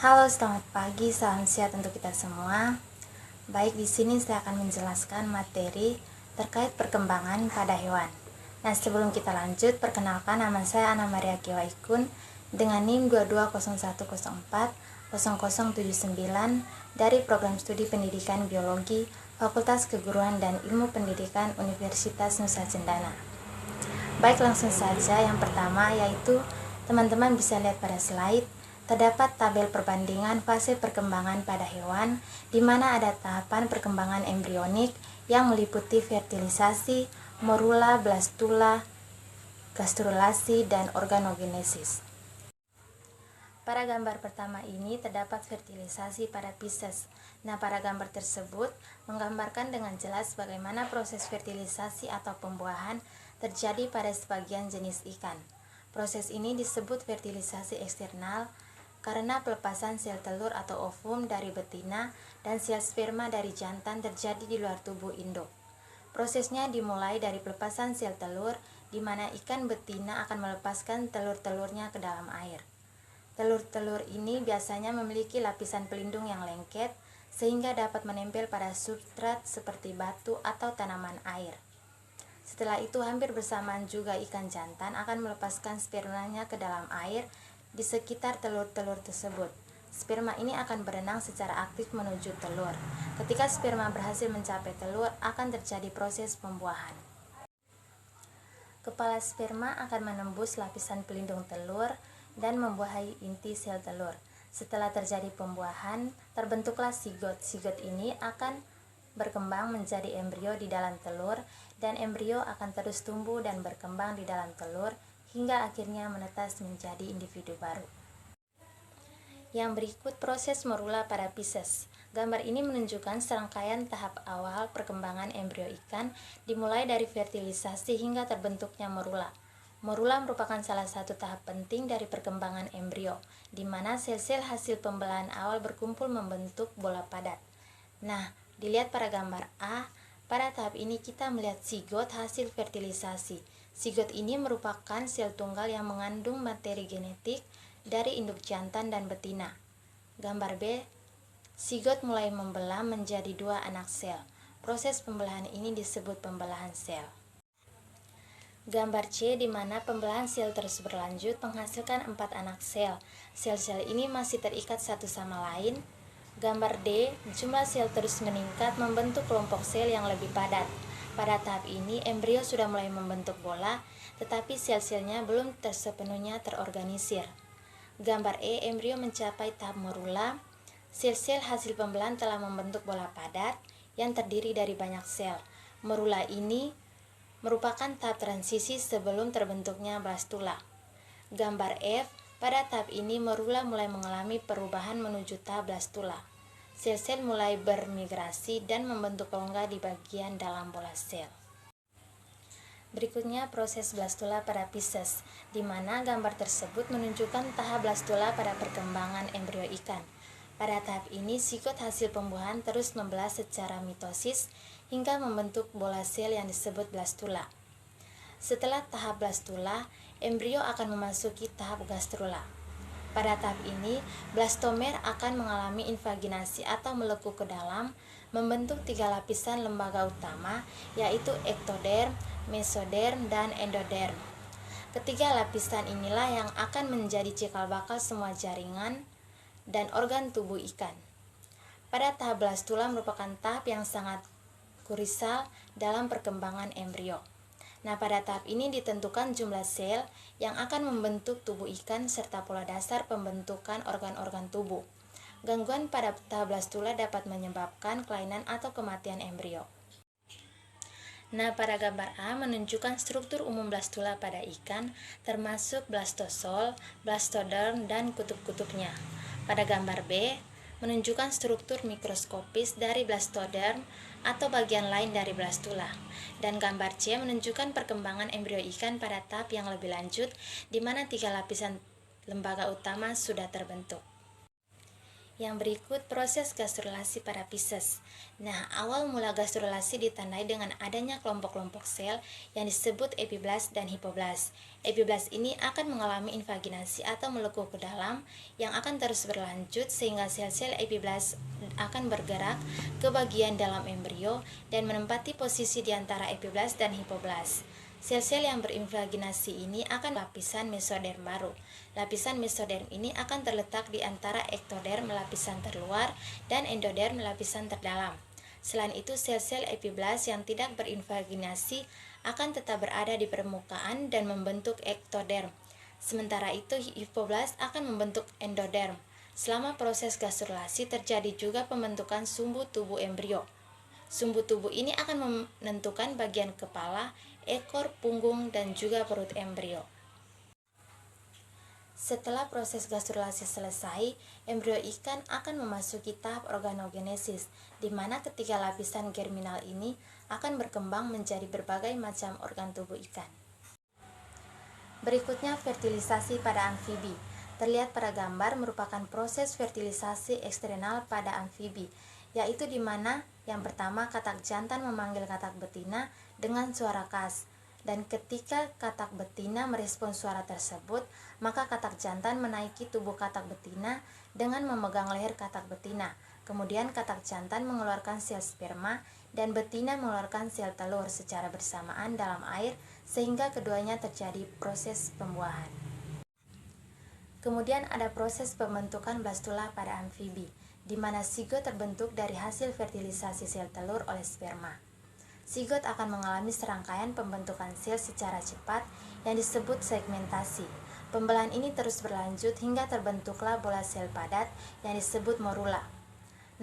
Halo, selamat pagi, salam sehat untuk kita semua. Baik, di sini saya akan menjelaskan materi terkait perkembangan pada hewan. Nah, sebelum kita lanjut, perkenalkan nama saya Ana Maria Kiwaikun dengan NIM 2201040079 dari Program Studi Pendidikan Biologi Fakultas Keguruan dan Ilmu Pendidikan Universitas Nusa Cendana. Baik, langsung saja. Yang pertama yaitu teman-teman bisa lihat pada slide. Terdapat tabel perbandingan fase perkembangan pada hewan, di mana ada tahapan perkembangan embrionik yang meliputi fertilisasi, morula, blastula, gastrulasi, dan organogenesis. Pada gambar pertama ini terdapat fertilisasi pada Pisces. Nah, pada gambar tersebut menggambarkan dengan jelas bagaimana proses fertilisasi atau pembuahan terjadi pada sebagian jenis ikan. Proses ini disebut fertilisasi eksternal karena pelepasan sel telur atau ovum dari betina dan sel sperma dari jantan terjadi di luar tubuh induk. Prosesnya dimulai dari pelepasan sel telur, di mana ikan betina akan melepaskan telur-telurnya ke dalam air. Telur-telur ini biasanya memiliki lapisan pelindung yang lengket, sehingga dapat menempel pada substrat seperti batu atau tanaman air. Setelah itu, hampir bersamaan juga ikan jantan akan melepaskan spermanya ke dalam air di sekitar telur-telur tersebut. Sperma ini akan berenang secara aktif menuju telur. Ketika sperma berhasil mencapai telur, akan terjadi proses pembuahan. Kepala sperma akan menembus lapisan pelindung telur dan membuahi inti sel telur. Setelah terjadi pembuahan, terbentuklah sigot. Sigot ini akan berkembang menjadi embrio di dalam telur, dan embrio akan terus tumbuh dan berkembang di dalam telur hingga akhirnya menetas menjadi individu baru. Yang berikut proses morula pada Pisces. Gambar ini menunjukkan serangkaian tahap awal perkembangan embrio ikan, dimulai dari fertilisasi hingga terbentuknya morula. Morula merupakan salah satu tahap penting dari perkembangan embrio, di mana sel-sel hasil pembelahan awal berkumpul membentuk bola padat. Nah, dilihat pada gambar A, pada tahap ini kita melihat zigot hasil fertilisasi. Zigot ini merupakan sel tunggal yang mengandung materi genetik dari induk jantan dan betina. Gambar B, zigot mulai membelah menjadi 2 anak sel. Proses pembelahan ini disebut pembelahan sel. Gambar C, di mana pembelahan sel terus berlanjut menghasilkan 4 anak sel. Sel-sel ini masih terikat satu sama lain. Gambar D, jumlah sel terus meningkat membentuk kelompok sel yang lebih padat. Pada tahap ini, embrio sudah mulai membentuk bola, tetapi sel-selnya belum sepenuhnya terorganisir. Gambar E, embrio mencapai tahap morula. Sel-sel hasil pembelahan telah membentuk bola padat yang terdiri dari banyak sel. Morula ini merupakan tahap transisi sebelum terbentuknya blastula. Gambar F, pada tahap ini morula mulai mengalami perubahan menuju tahap blastula. Sel-sel mulai bermigrasi dan membentuk rongga di bagian dalam bola sel. Berikutnya proses blastula pada Pisces, di mana gambar tersebut menunjukkan tahap blastula pada perkembangan embrio ikan. Pada tahap ini, zigot hasil pembuahan terus membelah secara mitosis hingga membentuk bola sel yang disebut blastula. Setelah tahap blastula, embrio akan memasuki tahap gastrula. Pada tahap ini, blastomer akan mengalami invaginasi atau melekuk ke dalam, membentuk 3 lapisan lembaga utama, yaitu ektoderm, mesoderm, dan endoderm. Ketiga lapisan inilah yang akan menjadi cikal bakal semua jaringan dan organ tubuh ikan. Pada tahap blastula merupakan tahap yang sangat krusial dalam perkembangan embrio. Nah, pada tahap ini ditentukan jumlah sel yang akan membentuk tubuh ikan serta pola dasar pembentukan organ-organ tubuh. Gangguan pada tahap blastula dapat menyebabkan kelainan atau kematian embrio. Nah, pada gambar A menunjukkan struktur umum blastula pada ikan, termasuk blastosol, blastoderm, dan kutub-kutubnya. Pada gambar B menunjukkan struktur mikroskopis dari blastoderm atau bagian lain dari blastula. Dan gambar C menunjukkan perkembangan embrio ikan pada tahap yang lebih lanjut, di mana 3 lapisan lembaga utama sudah terbentuk. Yang berikut proses gastrulasi pada Pisces. Nah, awal mula gastrulasi ditandai dengan adanya kelompok-kelompok sel yang disebut epiblast dan hipoblast. Epiblast ini akan mengalami invaginasi atau melekuh ke dalam yang akan terus berlanjut sehingga sel-sel epiblast akan bergerak ke bagian dalam embrio dan menempati posisi di antara epiblast dan hipoblast. Sel-sel yang berinvaginasi ini akan lapisan mesoderm baru. Lapisan mesoderm ini akan terletak di antara ektoderm lapisan terluar dan endoderm lapisan terdalam. Selain itu, sel-sel epiblast yang tidak berinvaginasi akan tetap berada di permukaan dan membentuk ektoderm. Sementara itu, hipoblast akan membentuk endoderm. Selama proses gastrulasi terjadi juga pembentukan sumbu tubuh embrio. Sumbu tubuh ini akan menentukan bagian kepala, ekor, punggung, dan juga perut embrio. Setelah proses gastrulasi selesai, embrio ikan akan memasuki tahap organogenesis, di mana ketiga lapisan germinal ini akan berkembang menjadi berbagai macam organ tubuh ikan. Berikutnya fertilisasi pada amfibi. Terlihat pada gambar merupakan proses fertilisasi eksternal pada amfibi, yaitu di mana yang pertama katak jantan memanggil katak betina dengan suara khas, dan ketika katak betina merespons suara tersebut, maka katak jantan menaiki tubuh katak betina dengan memegang leher katak betina. Kemudian katak jantan mengeluarkan sel sperma dan betina mengeluarkan sel telur secara bersamaan dalam air sehingga keduanya terjadi proses pembuahan. Kemudian ada proses pembentukan blastula pada amfibi, di mana zigot terbentuk dari hasil fertilisasi sel telur oleh sperma. Zigot akan mengalami serangkaian pembentukan sel secara cepat yang disebut segmentasi. Pembelahan ini terus berlanjut hingga terbentuklah bola sel padat yang disebut morula.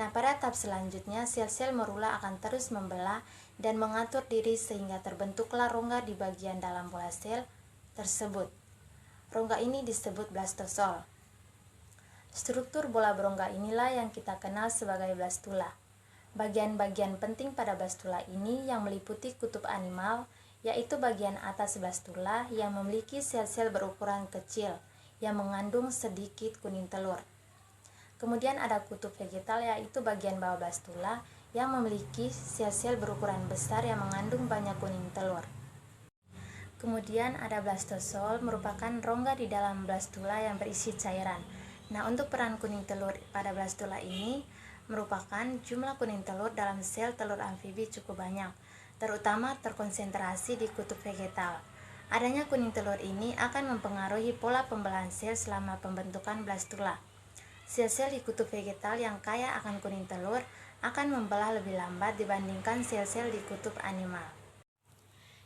Nah, pada tahap selanjutnya, sel-sel morula akan terus membelah dan mengatur diri sehingga terbentuklah rongga di bagian dalam bola sel tersebut. Rongga ini disebut blastosol. Struktur bola berongga inilah yang kita kenal sebagai blastula. Bagian-bagian penting pada blastula ini yang meliputi kutub animal, yaitu bagian atas blastula yang memiliki sel-sel berukuran kecil yang mengandung sedikit kuning telur. Kemudian ada kutub vegetal, yaitu bagian bawah blastula yang memiliki sel-sel berukuran besar yang mengandung banyak kuning telur. Kemudian ada blastosol, merupakan rongga di dalam blastula yang berisi cairan. Nah, untuk peran kuning telur pada blastula ini merupakan jumlah kuning telur dalam sel telur amfibi cukup banyak, terutama terkonsentrasi di kutub vegetal. Adanya kuning telur ini akan mempengaruhi pola pembelahan sel selama pembentukan blastula. Sel-sel di kutub vegetal yang kaya akan kuning telur akan membelah lebih lambat dibandingkan sel-sel di kutub animal.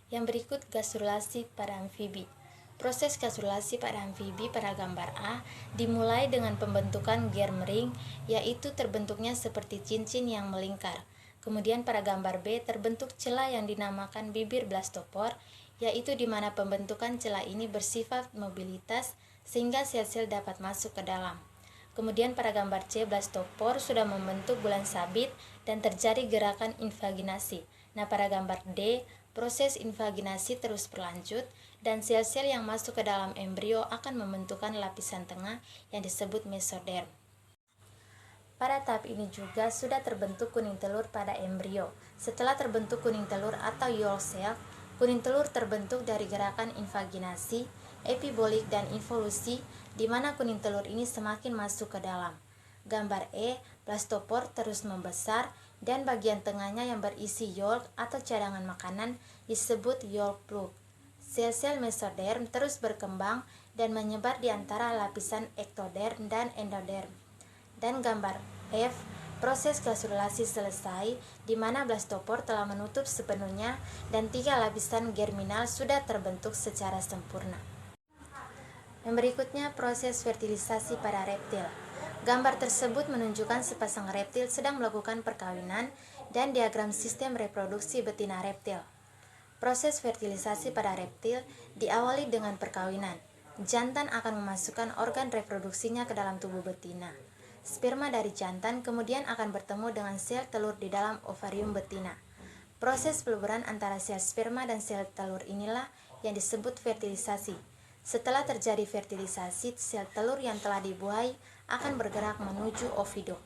Yang berikut gastrulasi pada amfibi. Proses gastrulasi pada amfibi pada gambar A dimulai dengan pembentukan germ ring, yaitu terbentuknya seperti cincin yang melingkar. Kemudian pada gambar B terbentuk celah yang dinamakan bibir blastopor, yaitu di mana pembentukan celah ini bersifat mobilitas sehingga sel-sel dapat masuk ke dalam. Kemudian pada gambar C, blastopor sudah membentuk bulan sabit dan terjadi gerakan invaginasi. Nah, pada gambar D, proses invaginasi terus berlanjut dan sel-sel yang masuk ke dalam embrio akan membentukkan lapisan tengah yang disebut mesoderm. Pada tahap ini juga sudah terbentuk kuning telur pada embrio. Setelah terbentuk kuning telur atau yolk cell, kuning telur terbentuk dari gerakan invaginasi, epibolik, dan involusi, di mana kuning telur ini semakin masuk ke dalam. Gambar E, blastopor terus membesar dan bagian tengahnya yang berisi yolk atau cadangan makanan disebut yolk plug. Sel-sel mesoderm terus berkembang dan menyebar di antara lapisan ektoderm dan endoderm. Dan gambar F, proses gastrulasi selesai di mana blastopor telah menutup sepenuhnya dan 3 lapisan germinal sudah terbentuk secara sempurna. Yang berikutnya proses fertilisasi pada reptil. Gambar tersebut menunjukkan sepasang reptil sedang melakukan perkawinan dan diagram sistem reproduksi betina reptil. Proses fertilisasi pada reptil diawali dengan perkawinan. Jantan akan memasukkan organ reproduksinya ke dalam tubuh betina. Sperma dari jantan kemudian akan bertemu dengan sel telur di dalam ovarium betina. Proses peluburan antara sel sperma dan sel telur inilah yang disebut fertilisasi. Setelah terjadi fertilisasi, sel telur yang telah dibuai akan bergerak menuju oviduk.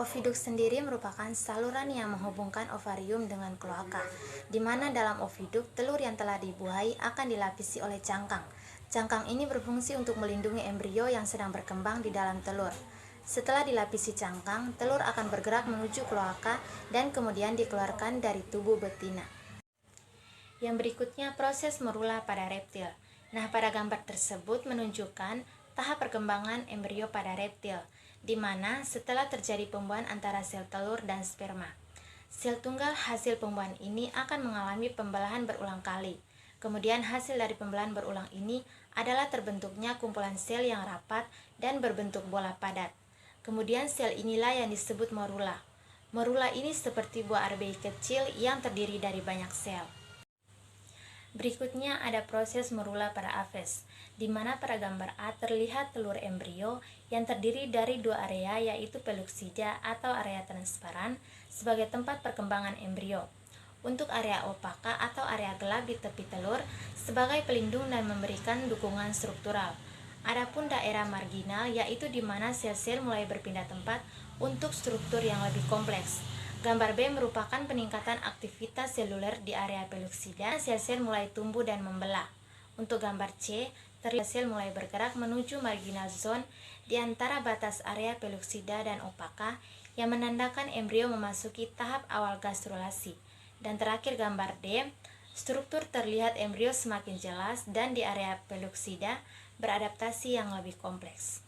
Oviduk sendiri merupakan saluran yang menghubungkan ovarium dengan kloaka, di mana dalam oviduk telur yang telah dibuai akan dilapisi oleh cangkang. Cangkang ini berfungsi untuk melindungi embrio yang sedang berkembang di dalam telur. Setelah dilapisi cangkang, telur akan bergerak menuju kloaka dan kemudian dikeluarkan dari tubuh betina. Yang berikutnya proses merula pada reptil. Nah, pada gambar tersebut menunjukkan tahap perkembangan embrio pada reptil, di mana setelah terjadi pembuahan antara sel telur dan sperma. Sel tunggal hasil pembuahan ini akan mengalami pembelahan berulang kali. Kemudian hasil dari pembelahan berulang ini adalah terbentuknya kumpulan sel yang rapat dan berbentuk bola padat. Kemudian sel inilah yang disebut morula. Morula ini seperti buah RBI kecil yang terdiri dari banyak sel. Berikutnya ada proses merula pada Aves, di mana pada gambar A terlihat telur embrio yang terdiri dari dua area, yaitu peluksida atau area transparan sebagai tempat perkembangan embrio. Untuk area opaka atau area gelap di tepi telur sebagai pelindung dan memberikan dukungan struktural. Adapun daerah marginal yaitu di mana sel-sel mulai berpindah tempat untuk struktur yang lebih kompleks. Gambar B merupakan peningkatan aktivitas seluler di area peluksida, sel-sel mulai tumbuh dan membelah. Untuk gambar C, terlihat sel mulai bergerak menuju marginal zone di antara batas area peluksida dan opaka yang menandakan embrio memasuki tahap awal gastrulasi. Dan terakhir gambar D, struktur terlihat embrio semakin jelas dan di area peluksida beradaptasi yang lebih kompleks.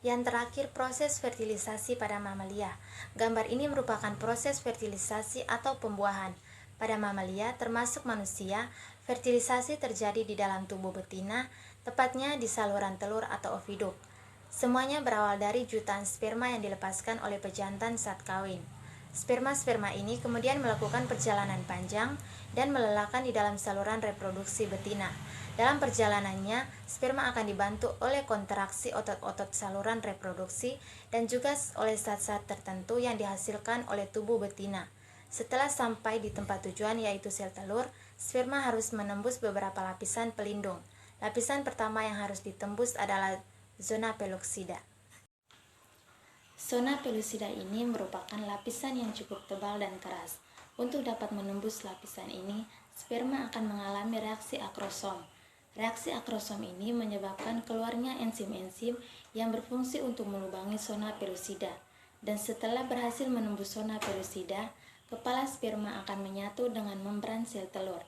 Yang terakhir, proses fertilisasi pada mamalia. Gambar ini merupakan proses fertilisasi atau pembuahan. Pada mamalia, termasuk manusia, fertilisasi terjadi di dalam tubuh betina, tepatnya di saluran telur atau oviduk. Semuanya berawal dari jutaan sperma yang dilepaskan oleh pejantan saat kawin. Sperma-sperma ini kemudian melakukan perjalanan panjang dan melelahkan di dalam saluran reproduksi betina. Dalam perjalanannya, sperma akan dibantu oleh kontraksi otot-otot saluran reproduksi dan juga oleh zat-zat tertentu yang dihasilkan oleh tubuh betina. Setelah sampai di tempat tujuan yaitu sel telur, sperma harus menembus beberapa lapisan pelindung. Lapisan pertama yang harus ditembus adalah zona peluksida. Zona peluksida ini merupakan lapisan yang cukup tebal dan keras. Untuk dapat menembus lapisan ini, sperma akan mengalami reaksi akrosom. Reaksi akrosom ini menyebabkan keluarnya enzim-enzim yang berfungsi untuk melubangi zona pelusida. Dan setelah berhasil menembus zona pelusida, kepala sperma akan menyatu dengan membran sel telur.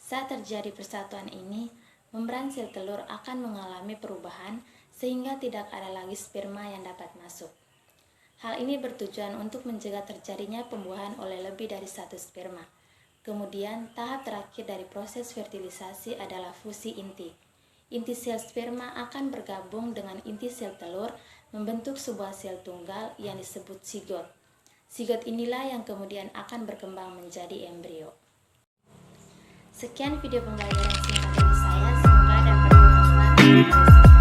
Saat terjadi persatuan ini, membran sel telur akan mengalami perubahan sehingga tidak ada lagi sperma yang dapat masuk. Hal ini bertujuan untuk mencegah terjadinya pembuahan oleh lebih dari satu sperma. Kemudian, tahap terakhir dari proses fertilisasi adalah fusi inti. Inti sel sperma akan bergabung dengan inti sel telur membentuk sebuah sel tunggal yang disebut zigot. Zigot inilah yang kemudian akan berkembang menjadi embrio. Sekian video pembelajaran singkat dari saya, semoga dapat bermanfaat.